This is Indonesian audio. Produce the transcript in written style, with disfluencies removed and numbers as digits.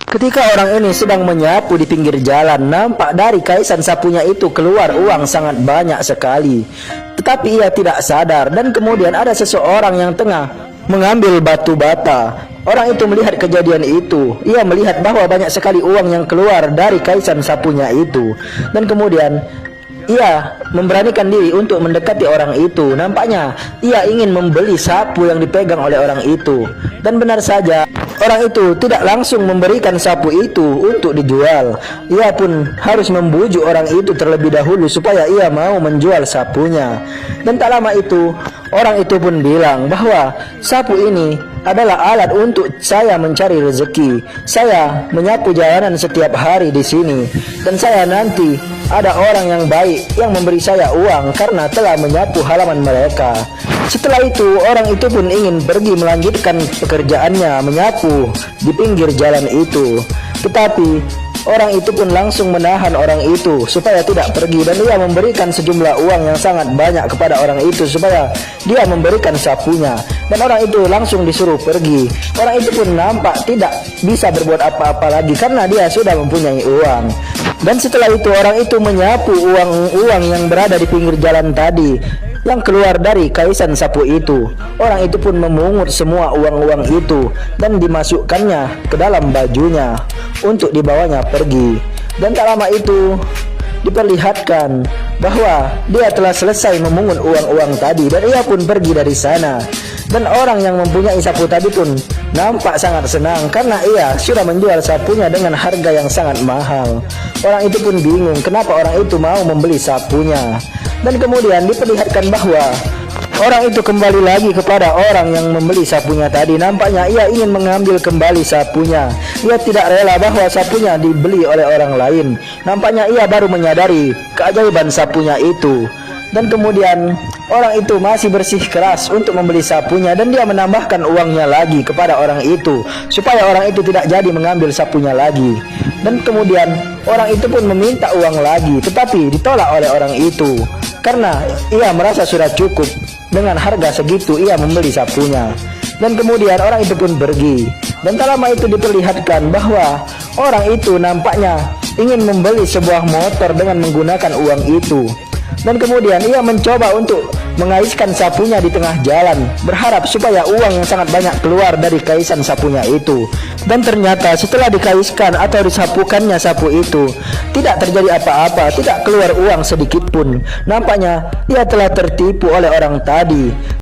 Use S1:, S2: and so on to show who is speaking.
S1: Ketika orang ini sedang menyapu di pinggir jalan, nampak dari kaisan sapunya itu keluar uang sangat banyak sekali. Tetapi ia tidak sadar, dan kemudian ada seseorang yang tengah mengambil batu bata. Orang itu melihat kejadian itu. Ia melihat bahwa banyak sekali uang yang keluar dari kaisan sapunya itu. Dan kemudian ia memberanikan diri untuk mendekati orang itu. Nampaknya ia ingin membeli sapu yang dipegang oleh orang itu. Dan benar saja, orang itu tidak langsung memberikan sapu itu untuk dijual. Ia pun harus membujuk orang itu terlebih dahulu supaya ia mau menjual sapunya. Dan tak lama itu, orang itu pun bilang bahwa sapu ini adalah alat untuk saya mencari rezeki. Saya menyapu jalanan setiap hari di sini, dan saya nanti ada orang yang baik yang memberi saya uang karena telah menyapu halaman mereka. Setelah itu, orang itu pun ingin pergi melanjutkan pekerjaannya menyapu di pinggir jalan itu. Tetapi orang itu pun langsung menahan orang itu supaya tidak pergi, dan ia memberikan sejumlah uang yang sangat banyak kepada orang itu supaya dia memberikan sapunya. Dan orang itu langsung disuruh pergi. Orang itu pun nampak tidak bisa berbuat apa-apa lagi karena dia sudah mempunyai uang. Dan setelah itu orang itu menyapu uang-uang yang berada di pinggir jalan tadi yang keluar dari kaisan sapu itu. Orang itu pun memungut semua uang-uang itu dan dimasukkannya ke dalam bajunya untuk dibawanya pergi. Dan tak lama itu diperlihatkan bahwa dia telah selesai memungut uang-uang tadi, dan ia pun pergi dari sana. Dan orang yang mempunyai sapu tadi pun nampak sangat senang karena ia sudah menjual sapunya dengan harga yang sangat mahal. Orang itu pun bingung kenapa orang itu mau membeli sapunya. Dan kemudian diperlihatkan bahwa orang itu kembali lagi kepada orang yang membeli sapunya tadi. Nampaknya ia ingin mengambil kembali sapunya. Ia tidak rela bahwa sapunya dibeli oleh orang lain. Nampaknya ia baru menyadari keajaiban sapunya itu. Dan kemudian orang itu masih bersih keras untuk membeli sapunya, dan dia menambahkan uangnya lagi kepada orang itu supaya orang itu tidak jadi mengambil sapunya lagi. Dan kemudian orang itu pun meminta uang lagi, tetapi ditolak oleh orang itu karena ia merasa sudah cukup dengan harga segitu ia membeli sapunya. Dan kemudian orang itu pun pergi. Dan tak lama itu diperlihatkan bahwa orang itu nampaknya ingin membeli sebuah motor dengan menggunakan uang itu. Dan kemudian ia mencoba untuk mengaiskan sapunya di tengah jalan, berharap supaya uang yang sangat banyak keluar dari kaisan sapunya itu. Dan ternyata setelah dikaiskan atau disapukannya sapu itu, tidak terjadi apa-apa, tidak keluar uang sedikit pun. Nampaknya ia telah tertipu oleh orang tadi.